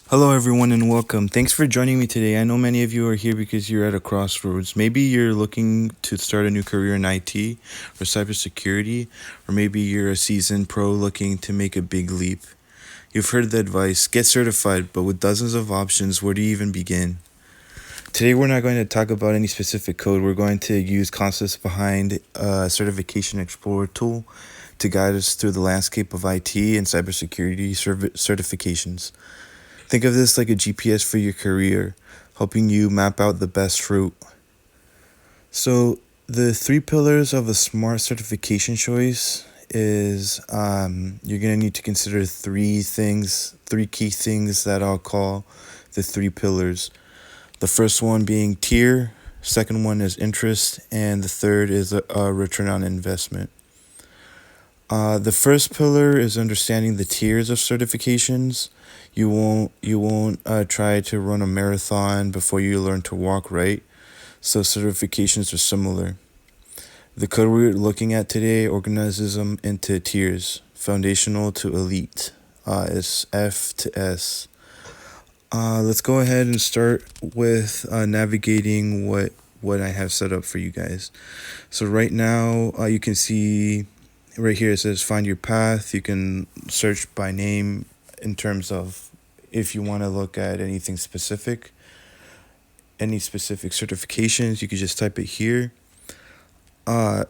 Hello, everyone, and welcome. Thanks for joining me today. I know many of you are here because you're at a crossroads. Maybe you're looking to start a new career in IT or cybersecurity, or maybe you're a seasoned pro looking to make a big leap. You've heard the advice get certified, but with dozens of options, where do you even begin? Today, we're not going to talk about any specific code. We're going to use concepts behind a certification explorer tool to guide us through the landscape of IT and cybersecurity certifications. Think of this like a GPS for your career, helping you map out the best route. So, the three pillars of a smart certification choice is you're going to need to consider three key things that I'll call the three pillars. The first one being tier, second one is interest, and the third is a return on investment. The first pillar is understanding the tiers of certifications. You won't try to run a marathon before you learn to walk, right? So certifications are similar. The code we're looking at today organizes them into tiers, foundational to elite. It's F to S. Let's go ahead and start with navigating what I have set up for you guys. So right now, you can see right here it says find your path. You can search by name in terms of if you want to look at anything specific, any specific certifications, you could just type it here. Uh,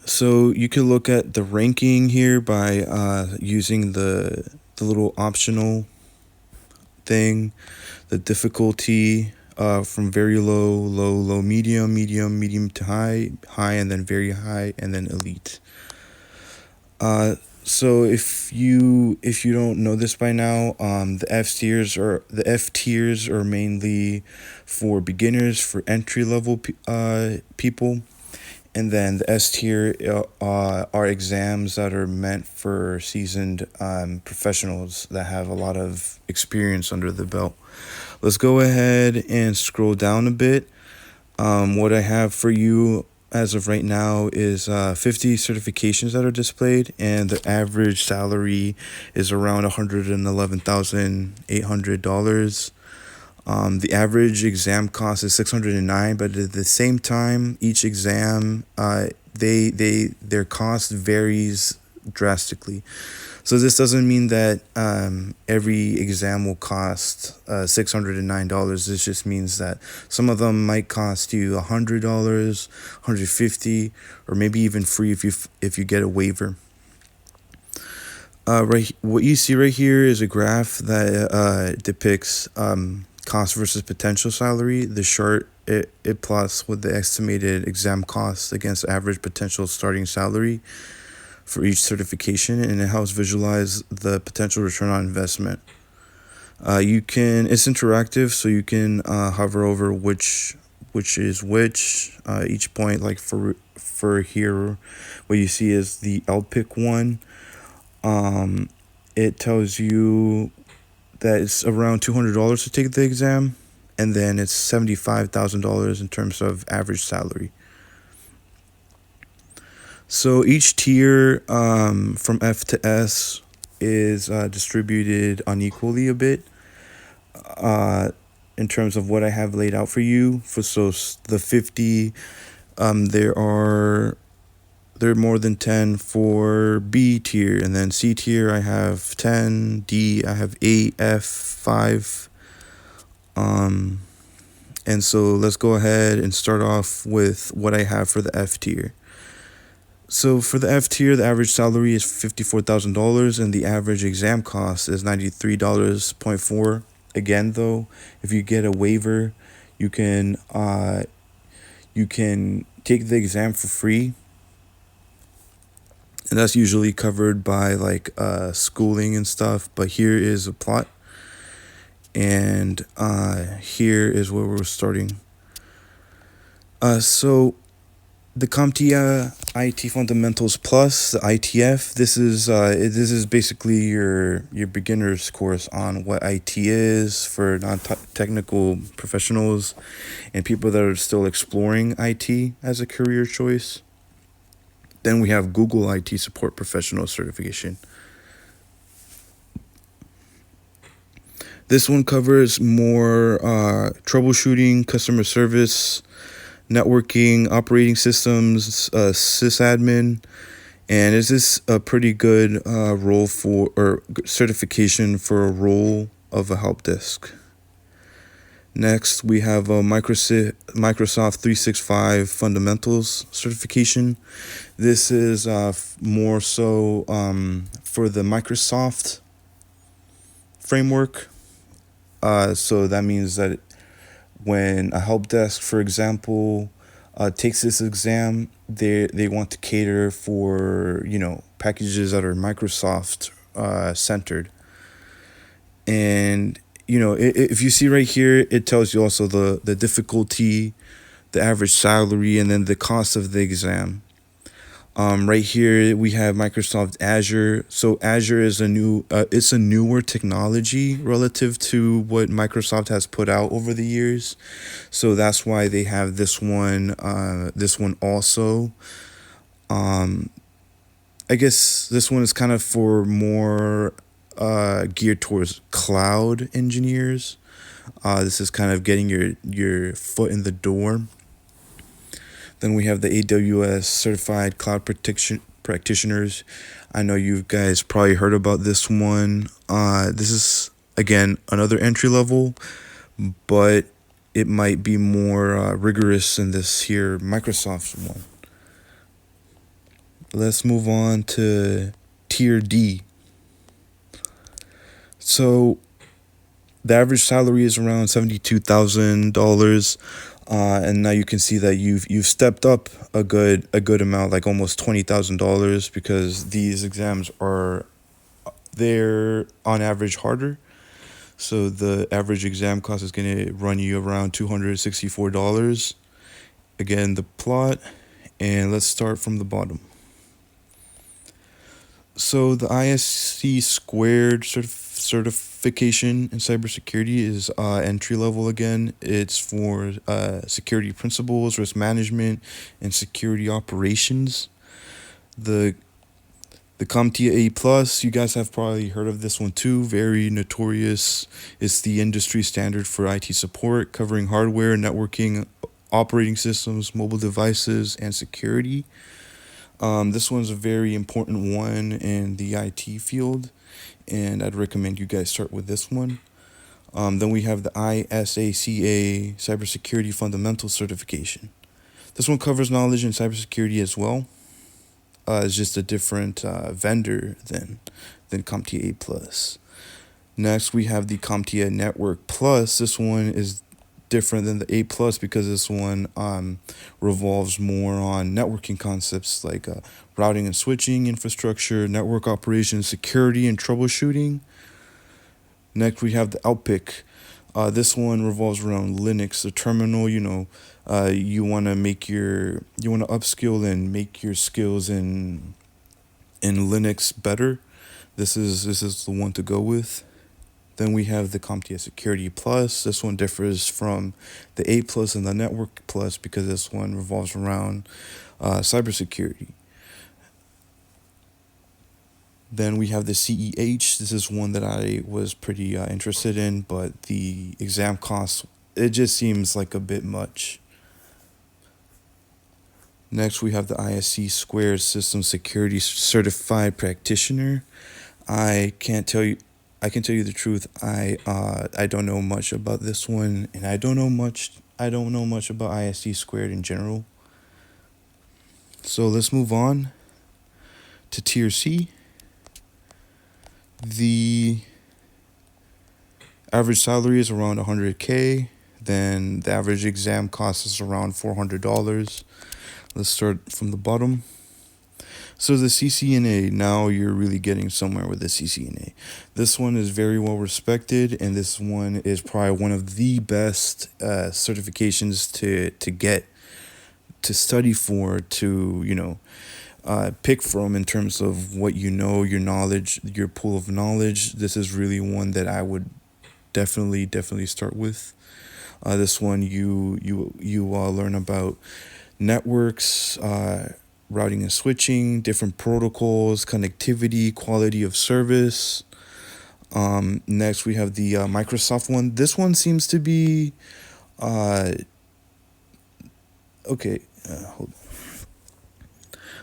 so you could look at the ranking here by using the little optional thing, the difficulty from very low, low, low, medium, medium, medium to high, high, and then very high, and then elite. So if you don't know this by now, the F tiers are mainly for beginners, for entry level people, and then the S tier are exams that are meant for seasoned professionals that have a lot of experience under the belt. Let's go ahead and scroll down a bit. What I have for you as of right now is 50 certifications that are displayed, and the average salary is around $111,800. The average exam cost is 609, but at the same time, each exam, their cost varies drastically. So this doesn't mean that every exam will cost $609. This just means that some of them might cost you $100, $150, or maybe even free if you get a waiver. What you see right here is a graph that depicts cost versus potential salary. The chart it plots with the estimated exam cost against average potential starting salary for each certification, and it helps visualize the potential return on investment. It's interactive, so you can hover over which is which. Each point, like for here, what you see is the LPIC one. It tells you that it's around $200 to take the exam, and then it's $75,000 in terms of average salary. So each tier from F to S is distributed unequally a bit in terms of what I have laid out for you. The 50, there are more than 10 for B tier, and then C tier I have 10, D I have 8, F 5. And so let's go ahead and start off with what I have for the F tier. So for the F tier, the average salary is $54,000, and the average exam cost is $93.4. Again, though, if you get a waiver, you can take the exam for free, and that's usually covered by like schooling and stuff. But here is a plot, and here is where we're starting. So the CompTIA IT Fundamentals Plus, the ITF. This is basically your beginner's course on what IT is for non-technical professionals and people that are still exploring IT as a career choice. Then we have Google IT Support Professional Certification. This one covers more troubleshooting, customer service, networking, operating systems, sysadmin, and is this a pretty good role for or certification for a role of a help desk? Next, we have a Microsoft 365 Fundamentals certification. This is more so for the Microsoft framework. So that means that when a help desk, for example, takes this exam, they want to cater for packages that are Microsoft centered. And if you see right here, it tells you also the difficulty, the average salary, and then the cost of the exam. Right here we have Microsoft Azure. So Azure is it's a newer technology relative to what Microsoft has put out over the years. So that's why they have this one. This one also. I guess this one is kind of for more geared towards cloud engineers. This is kind of getting your foot in the door. Then we have the AWS Certified Cloud Practitioners. I know you guys probably heard about this one. This is, again, another entry level, but it might be more rigorous than this here Microsoft one. Let's move on to Tier D. So the average salary is around $72,000. And now you can see that you've stepped up a good amount, like almost $20,000, because these exams they're on average harder. So the average exam cost is going to run you around $264. Again, the plot, and let's start from the bottom. So the ISC squared certification in cybersecurity is entry level again. It's for security principles, risk management, and security operations. The CompTIA A plus, you guys have probably heard of this one too. Very notorious. It's the industry standard for IT support, covering hardware, networking, operating systems, mobile devices, and security. This one's a very important one in the IT field, and I'd recommend you guys start with this one. Then we have the ISACA Cybersecurity Fundamental Certification. This one covers knowledge in cybersecurity as well. It's just a different vendor than CompTIA A plus. Next, we have the CompTIA Network Plus. This one is different than the A plus because this one revolves more on networking concepts like routing and switching, infrastructure, network operations, security, and troubleshooting. Next, we have the Outpick. This one revolves around Linux, the terminal. You want to upskill and make your skills in Linux better. This is the one to go with. Then we have the CompTIA Security Plus. This one differs from the A plus and the Network Plus because this one revolves around cybersecurity. Then we have the CEH. This is one that I was pretty interested in, but the exam cost, it just seems like a bit much. Next, we have the ISC Squared System Security Certified Practitioner. I can tell you the truth. I don't know much about this one, and I don't know much about ISC Squared in general. So let's move on to Tier C. The average salary is around $100K. Then the average exam cost is around $400. Let's start from the bottom. So the CCNA, now you're really getting somewhere with the CCNA. This one is very well respected, and this one is probably one of the best certifications to get, to study for, to pick from in terms of what you know, your knowledge, your pool of knowledge. This is really one that I would definitely start with. This one you learn about networks, routing and switching, different protocols, connectivity, quality of service. Next, we have the Microsoft one. This one seems to be uh, okay. Hold on.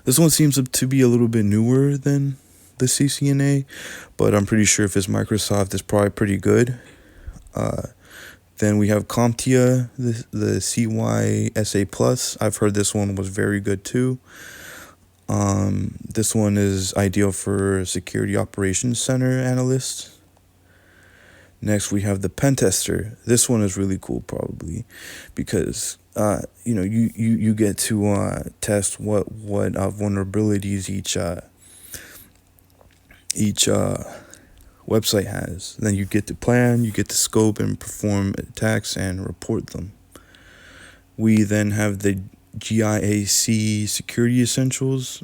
This one seems to be a little bit newer than the CCNA, but I'm pretty sure if it's Microsoft, it's probably pretty good. Uh, then we have CompTIA, the CYSA Plus. I've heard this one was very good too. This one is ideal for security operations center analysts. Next, we have the pen tester. This one is really cool, probably, because you get to test what vulnerabilities each website has. Then you get to plan, you get to scope and perform attacks and report them. We then have the GIAC Security Essentials.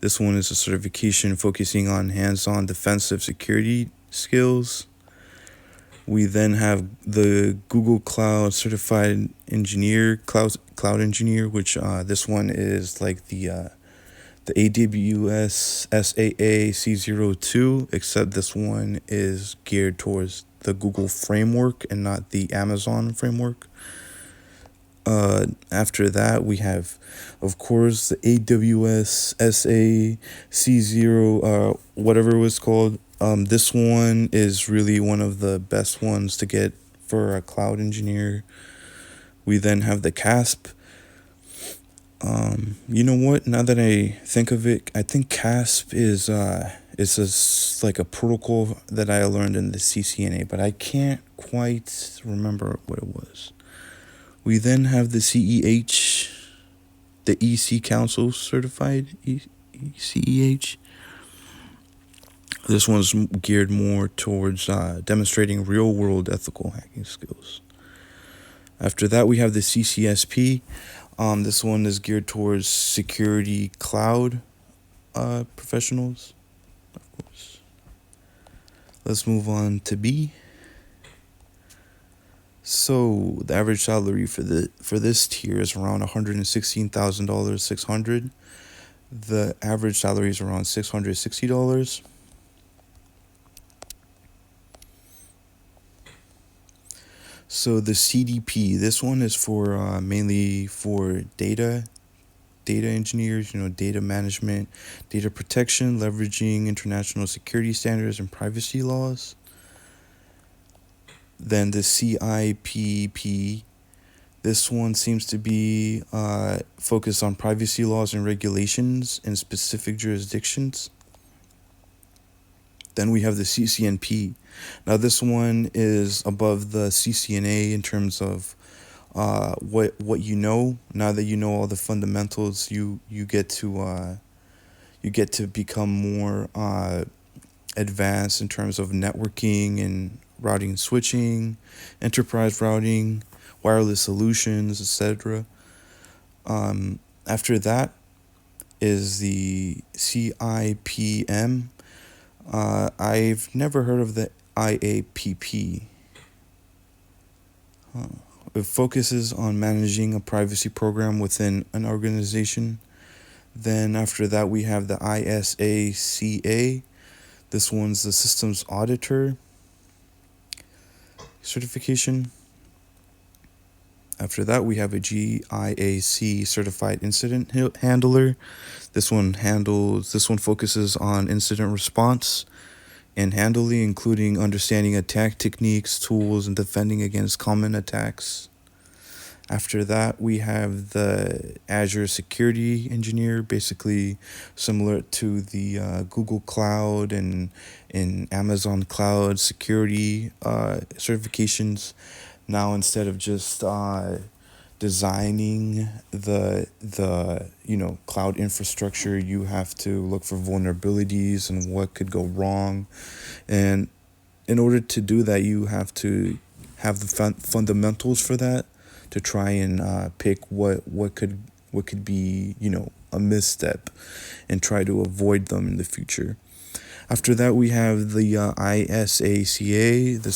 This one is a certification focusing on hands-on defensive security skills. We then have the Google Cloud Certified Engineer, Cloud Engineer, which this one is like the AWS SAA C02, except this one is geared towards the Google framework and not the Amazon framework. After that, we have, of course, the AWS SA C0, whatever it was called. This one is really one of the best ones to get for a cloud engineer. We then have the CASP. You know what? Now that I think of it, I think CASP is like a protocol that I learned in the CCNA, but I can't quite remember what it was. We then have the CEH, the EC Council Certified CEH. This one's geared more towards demonstrating real-world ethical hacking skills. After that, we have the CCSP. This one is geared towards security cloud professionals, of course. Let's move on to B. So the average salary for this tier is around $116,000, 600. The average salary is around $660. So the CDP, this one is for mainly for data engineers, data management, data protection, leveraging international security standards and privacy laws. Then the CIPP, this one seems to be focused on privacy laws and regulations in specific jurisdictions. Then we have the CCNP. Now this one is above the CCNA in terms of what you know. Now that you know all the fundamentals, you get to become more advanced in terms of networking and routing and switching, enterprise routing, wireless solutions, etc. After that is the CIPM. I've never heard of the IAPP. It focuses on managing a privacy program within an organization. Then after that, we have the ISACA. This one's the Systems Auditor certification. After that, we have a GIAC Certified Incident Handler. This one focuses on incident response and handling, including understanding attack techniques, tools, and defending against common attacks. After that, we have the Azure Security Engineer, basically similar to the Google Cloud and Amazon Cloud security certifications. Now, instead of just designing the cloud infrastructure, you have to look for vulnerabilities and what could go wrong. And in order to do that, you have to have the fundamentals for that, to try and pick what could be a misstep and try to avoid them in the future. After that, we have the ISACA, the